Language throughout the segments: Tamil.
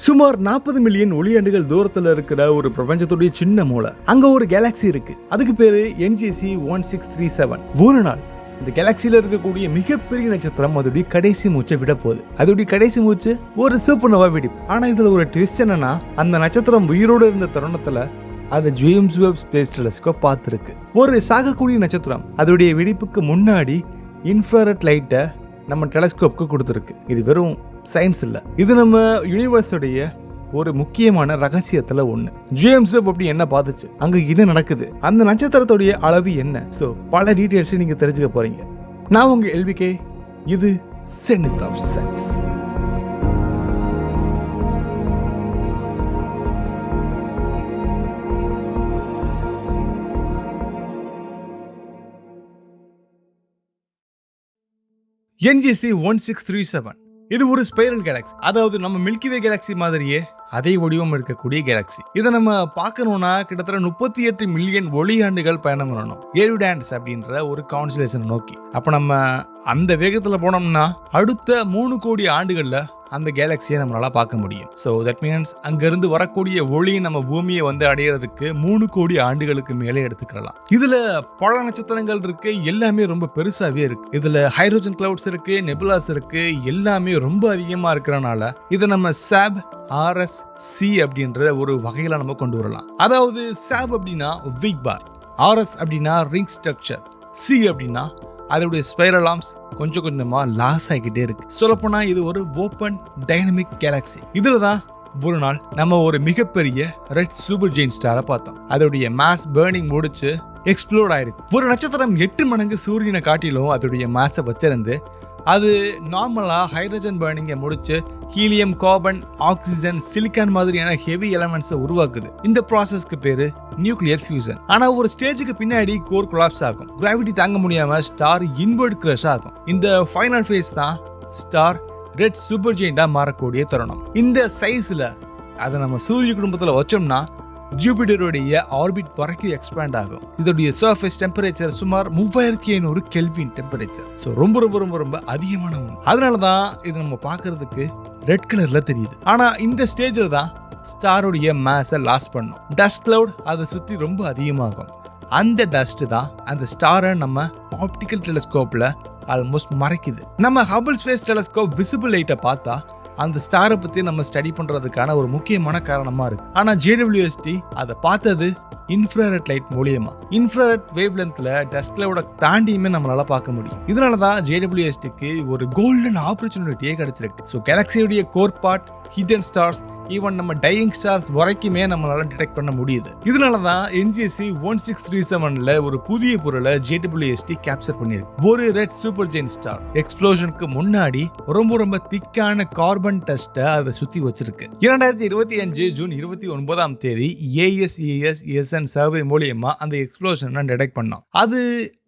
சுமார் 40 மில்லியன் ஒளியாண்டுகள் தூரத்துல இருக்கிற ஒரு பிரபஞ்சத்துடைய சின்ன மூலை. அங்க ஒரு கேலக்சி இருக்கு. அதுக்கு பேரு NGC 1637. ஒரு நாள் இந்த கேலக்சியில இருக்கக்கூடிய மிகப்பெரிய நட்சத்திரம் அதோடைய கடைசி மூச்சை விட போகுது. அதோடைய கடைசி மூச்சு ஒரு சூப்பர்னோவா வெடிப்பு. ஆனா இதுல ஒரு ட்விஸ்ட் என்னன்னா, அந்த நட்சத்திரம் உயிரோடு இருந்த தருணத்துல அது ஜேம்ஸ் வெப் ஸ்பேஸ் டெலஸ்கோப் பார்த்துருக்கு. ஒரு சாகக்கூடிய நட்சத்திரம் அதோடைய வெடிப்புக்கு முன்னாடி இன்ஃப்ராரெட் லைட்டை நம்ம டெலஸ்கோப்புக்கு கொடுத்துருக்கு. இது வெறும் சயின்ஸ் இல்லை, இது நம்ம யூனிவர்ஸோடைய ஒரு முக்கியமான ரகசியத்துல ஒண்ணு. ஜேம்ஸ் வெப் அப்படி என்ன பார்த்துச்சு, அங்க என்ன நடக்குது, அந்த நட்சத்திரத்துடைய அளவு என்ன, ஸோ பல டீடைல்ஸ் நீங்க தெரிஞ்சுக்க போறீங்க. நான் உங்க LBK, இது செனித் ஆஃப் சயின்ஸ். NGC 1637 இது ஒரு ஸ்பைரல் கேலக்சி. அதாவது நம்ம மில்கிவே கேலக்சி மாதிரியே அதே வடிவம் இருக்கக்கூடிய கேலக்சி. இதை நம்ம பார்க்கணும்னா கிட்டத்தட்ட 38 மில்லியன் ஒளியாண்டுகள் பயணம் பண்ணணும் ஏரிடான்ஸ் அப்படின்ற ஒரு கான்ஸ்டலேஷன் நோக்கி. அப்ப நம்ம அந்த வேகத்துல போனோம்னா அடுத்த 3 கோடி ஆண்டுகள்ல அந்த கேலக்சியை நம்மளால பார்க்க முடியும். ஸோ தட் மீன்ஸ் அங்கிருந்து வரக்கூடிய ஒளி நம்ம பூமியை வந்து அடையிறதுக்கு 3 கோடி ஆண்டுகளுக்கு மேலே எடுத்துக்கலாம். இதுல பல நட்சத்திரங்கள் இருக்கு, எல்லாமே ரொம்ப பெருசாவே இருக்கு. இதுல ஹைட்ரோஜன் கிளவுட்ஸ் இருக்கு, நெபுலாஸ் இருக்கு, எல்லாமே ரொம்ப அதிகமா இருக்கிறனால இதை நம்ம சாப் RSC அப்படின்ற ஒரு வகையில நம்ம கொண்டு வரலாம். அதாவது சாப் அப்படின்னா வீக் பார், RS அப்படின்னா ரிங் ஸ்ட்ரக்சர், C அப்படின்னா அதோடைய ஸ்பைரல் ஆர்ம்ஸ் கொஞ்சம் கொஞ்சமா லாஸ் ஆகிக்கிட்டே இருக்கு. சொல்லப்போனா இது ஒரு ஓப்பன் டைனமிக் கேலக்சி. இதுலதான் ஒரு நாள் நம்ம ஒரு மிகப்பெரிய ரெட் சூப்பர் ஜெயின்ட் ஸ்டாரை பார்த்தோம். அதோடைய மாஸ் பர்னிங் முடிச்சு எக்ஸ்ப்ளோர் ஆயிருக்கு. ஒரு நட்சத்திரம் 8 மடங்கு சூரியனை காட்டிலும் அதோடைய மாஸை வச்சிருந்து அது நார்மலா ஹைட்ரஜன் பர்னிங்கை முடிச்சு ஹீலியம், கார்பன், ஆக்சிஜன், சிலிக்கான் மாதிரியான ஹெவி எலமெண்ட்ஸை உருவாக்குது. இந்த ப்ராசஸ்க்கு பேரு நியூக்ளியர் ஃபியூசன். ஆனா ஒரு ஸ்டேஜுக்கு பின்னாடி கோர் கொலாப்ஸ் ஆகும். கிராவிட்டி தாங்க முடியாம ஸ்டார் இன்வெர்ட் கிரஷ் ஆகும். இந்த ஃபைனல் ஃபேஸ் தான் ஸ்டார் ரெட் சூப்பர் ஜெயிண்டா மாறக்கூடிய தருணம். இந்த சைஸ்ல அதை நம்ம சூரிய குடும்பத்துல வச்சோம்னா ஜூபிட்டருடைய ஆர்பிட் வரைக்கும் எக்ஸ்பேண்ட் ஆகும். இதோடைய சர்ஃபேஸ் டெம்பரேச்சர் சுமார் 3500 கெல்வின் டெம்பரேச்சர். ஸோ ரொம்ப ரொம்ப ரொம்ப ரொம்ப அதிகமான ஒன்று. அதனாலதான் இது நம்ம பார்க்கறதுக்கு ரெட் கலர்ல தெரியுது. ஆனா இந்த ஸ்டேஜில் தான் ஸ்டாருடைய மாஸை லாஸ் பண்ணும். டஸ்ட் கிளவுட் அதை சுற்றி ரொம்ப அதிகமாகும். அந்த டஸ்ட் தான் அந்த ஸ்டாரை நம்ம ஆப்டிக்கல் டெலஸ்கோப்ல ஆல்மோஸ்ட் மறைக்குது. நம்ம ஹபிள் ஸ்பேஸ் டெலஸ்கோப் விசிபிள் லைட்டை பார்த்தா அந்த ஸ்டாரை பத்தி நம்ம ஸ்டடி பண்றதுக்கான ஒரு முக்கியமான காரணமா இருக்கு. ஆனா JWST அதை பார்த்தது இன்ஃப்ராரெட் லைட் மூலியமா. இன்ஃப்ராரெட் வேவ் லென்த்ல டஸ்ட் கிளவுட தாண்டியுமே நம்மளால பார்க்க முடியும். இதனாலதான் JWSTக்கு ஒரு கோல்டன் ஆப்பர்ச்சுனிட்டியே கிடைச்சிருக்கு. ஸோ கேலக்சியுடைய core part, hidden stars, even நம்ம டையிங் ஸ்டார்ஸ் வரைக்குமே நம்மளால டிடெக்ட் பண்ண முடியுது. இதனாலதான் NGC 1637ல ஒரு புதிய பொருளை JWST கேப்சர் பண்ணிருக்கு. ஒரு ரெட் சூப்பர் ஜெயின்ட் ஸ்டார் எக்ஸ்ப்ளோஷனுக்கு முன்னாடி ரொம்ப ரொம்ப திக்கான கார்பன் டஸ்ட்டை அதை சுத்தி வச்சிருக்கு. 2025 ஜூன் 29 ASES சர்வே மூலியமா அந்த எக்ஸ்ப்ளோஷனை டிடெக்ட் பண்ணோம்.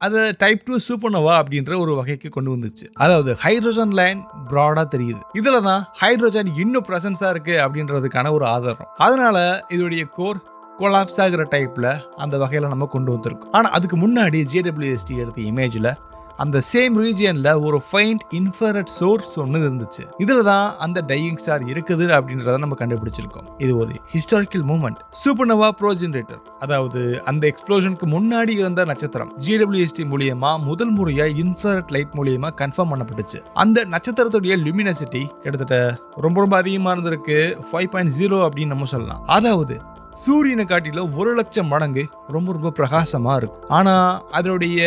அது டைப் 2 சூப்பர்னோவா அப்படின்ற ஒரு வகைக்கு கொண்டு வந்துச்சு. அதாவது ஹைட்ரோஜன் லைன் பிராடா தெரியுது. இதுலதான் ஹைட்ரோஜன் இன்னும் பிரசன்ஸா இருக்கு அப்படின்றதுக்கான ஒரு ஆதாரம். அதனால இதோடைய கோர் கொலாப்ஸ் ஆகிற டைப்ல அந்த வகையில நம்ம கொண்டு வந்திருக்கோம். ஆனா அதுக்கு முன்னாடி JWST எடுத்த இமேஜ்ல அந்த சேம் ரீஜியன்ல ஒரு ஃபைண்ட் இன்ஃப்ராரெட் சோர்ஸ் ஒன்று இருந்துச்சு. இதுலதான் அந்த டையிங் ஸ்டார் இருக்குது அப்படின்றத நம்ம கண்டுபிடிச்சிருக்கோம். இது ஒரு ஹிஸ்டாரிக்கல் மூமெண்ட். சூப்பர்னோவா ப்ரோஜெனரேட்டர், அதாவது அந்த எக்ஸ்ப்ளோஷனுக்கு முன்னாடி இருந்த நட்சத்திரம் JWST மூலியமா முதல் முறையா இன்ஃப்ராரெட் லைட் மூலியமா கன்ஃபார்ம் பண்ணப்பட்டுச்சு. அந்த நட்சத்திரத்துடைய லுமினசிட்டி கிட்டத்தட்ட ரொம்ப ரொம்ப அதிகமா இருந்திருக்கு. 5.0 அப்படின்னு நம்ம சொல்லலாம். அதாவது சூரியனை காட்டிலும் 1,00,000 மடங்கு ரொம்ப ரொம்ப பிரகாசமா இருக்கும். ஆனா அதோடைய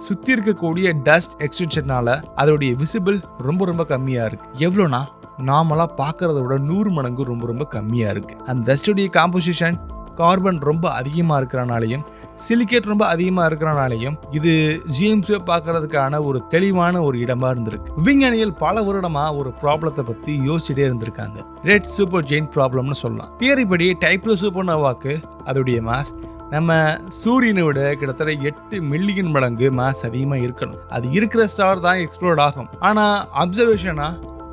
சுத்தி இருக்கக்கூடிய டஸ்ட் எக்ஸ்டென்ஷனால அதோடைய விசிபிள் ரொம்ப ரொம்ப கம்மியா இருக்கு. எவ்வளோனா நாமளா பார்க்கறத விட 100 மடங்கு ரொம்ப ரொம்ப கம்மியா இருக்கு. அந்த டஸ்டுடைய காம்போசிஷன் கார்பன் ரொம்ப அதிகமா இருக்கிறனாலையும் சிலிக்கேட் ரொம்ப அதிகமா இருக்கிறனாலையும் இது ஜேம்ஸ் வெப் பார்க்கறதுக்கான ஒரு தெளிவான ஒரு இடமா இருந்திருக்கு. விஞ்ஞானிகள் பல வருடமா ஒரு ப்ராப்ளத்தை பத்தி யோசிச்சுட்டே இருந்திருக்காங்க. ரெட் சூப்பர் ஜெயின்ட் ப்ராப்ளம்னு சொல்லலாம். தியரி படி டைப் 2 சூப்பர்னோவாக்கு அதோடைய மாஸ் நம்ம சூரியனை விட கிட்டத்தட்ட 8 மில்லியன் மடங்கு மாஸ் அதிகமா இருக்கணும். அது இருக்கிற ஸ்டார் தான் எக்ஸ்ப்ளோர்ட் ஆகும். ஆனா அப்சர்வேஷனா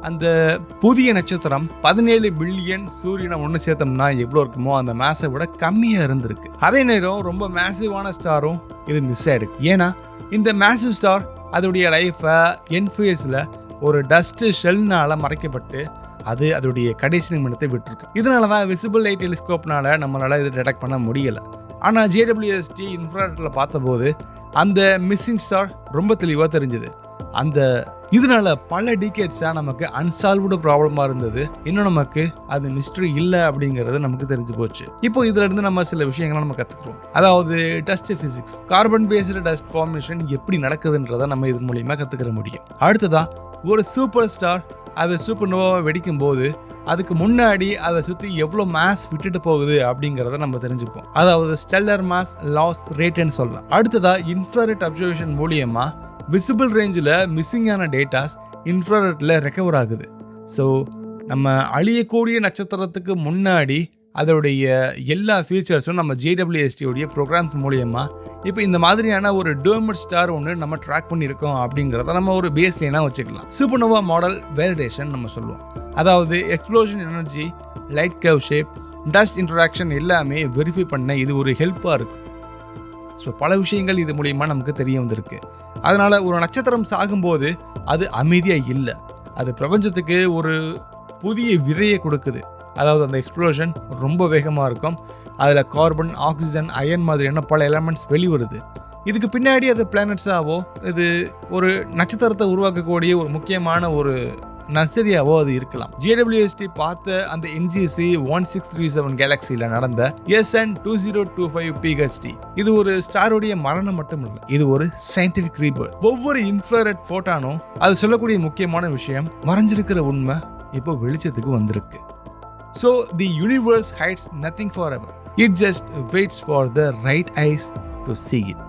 அந்த புதிய நட்சத்திரம் 17 பில்லியன் சூரியனை ஒன்று சேர்த்தோம்னா எவ்வளோ இருக்குமோ அந்த மாஸை விட கம்மியாக இருந்திருக்கு. அதே நேரம் ரொம்ப மேசிவான ஸ்டாரும் இது மிஸ் ஆயிடுக்கு. ஏன்னா இந்த மேசிவ் ஸ்டார் அதோடைய லைஃபை என்ஃபேஸில் ஒரு டஸ்ட் ஷெல்னால மறைக்கப்பட்டு அது அதோடைய கடைசி நிமிடத்தை விட்டுருக்கு. இதனால தான் விசிபிள் லைட் டெலிஸ்கோப்னால நம்மளால இது டிடெக்ட் பண்ண முடியல. ஆனால் JWST இன்ஃப்ராரெட்ல பார்த்தபோது அந்த மிஸ்ஸிங் ஸ்டார் ரொம்ப தெளிவாக தெரிஞ்சது. இதனால பல டிகேட்ஸாக நமக்கு அன்சால்வ்டு ப்ராப்ளமாக இருந்தது. இன்னும் நமக்கு அது மிஸ்ட்ரி இல்லை அப்படிங்கிறது நமக்கு தெரிஞ்சு போச்சு. இப்போ இதுல இருந்து நம்ம சில விஷயங்களை நம்ம கற்றுக்குறோம். அதாவது dust physics, carbon based dust formation எப்படி நடக்குதுன்றதை நம்ம இது மூலியமாக கற்றுக்கிற முடியும். அடுத்ததான் ஒரு சூப்பர் ஸ்டார் அது சூப்பர் நோவாவை வெடிக்கும் போது அதுக்கு முன்னாடி அதை சுற்றி எவ்வளோ மாஸ் விட்டுட்டு போகுது அப்படிங்கிறத நம்ம தெரிஞ்சுப்போம். அதாவது ஸ்டெல்லர் மாஸ் லாஸ் ரேட்னு சொல்லலாம். அடுத்ததா இன்ஃப்ராரெட் அப்சர்வேஷன் மூலியமா விசிபிள் ரேஞ்சில் மிஸ்ஸிங்கான டேட்டாஸ் இன்ஃப்ராரெட்டில் ரெக்கவர் ஆகுது. ஸோ நம்ம அழியக்கூடிய நட்சத்திரத்துக்கு முன்னாடி அதோடைய எல்லா ஃபீச்சர்ஸும் நம்ம JWST ப்ரோக்ராம்ஸ் மூலியமாக இப்போ இந்த மாதிரியான ஒரு டோமட் ஸ்டார் ஒன்று நம்ம ட்ராக் பண்ணியிருக்கோம் அப்படிங்கிறத நம்ம ஒரு பேஸ்லைனாக வச்சுக்கலாம். சூப்பர்னோவா மாடல் வேலிடேஷன் நம்ம சொல்லுவோம். அதாவது explosion energy, light curve shape, dust interaction எல்லாமே வெரிஃபை பண்ண இது ஒரு ஹெல்ப்பாக இருக்கும். ஸோ பல விஷயங்கள் இது மூலியமாக நமக்கு தெரிய வந்திருக்கு. அதனால் ஒரு நட்சத்திரம் சாகும்போது அது அமைதியாக இல்லை, அது பிரபஞ்சத்துக்கு ஒரு புதிய விதையை கொடுக்குது. அதாவது அந்த எக்ஸ்ப்ளோஷன் ரொம்ப வேகமாக இருக்கும். அதில் கார்பன், ஆக்சிஜன், அயன் மாதிரியான பல எலமெண்ட்ஸ் வெளிவருது. இதுக்கு பின்னாடி அது பிளானட்ஸாவோ இது ஒரு நட்சத்திரத்தை உருவாக்கக்கூடிய ஒரு முக்கியமான ஒரு நர்சரியாவோ அது இருக்கலாம். JWST பார்த்த அந்த NGC 1637 கேலக்சியில் நடந்த SN 2025 PHD இது ஒரு ஸ்டாரோடைய மரணம் மட்டும் இல்லை, இது ஒரு சயின்டிஃபிக் ரீபர்த். ஒவ்வொரு இன்ஃப்ராரெட் ஃபோட்டானும் அது சொல்லக்கூடிய முக்கியமான விஷயம், மறைஞ்சிருக்கிற உண்மை இப்போ வெளிச்சத்துக்கு வந்திருக்கு. So the universe hides nothing forever. It just waits for the right eyes to see it.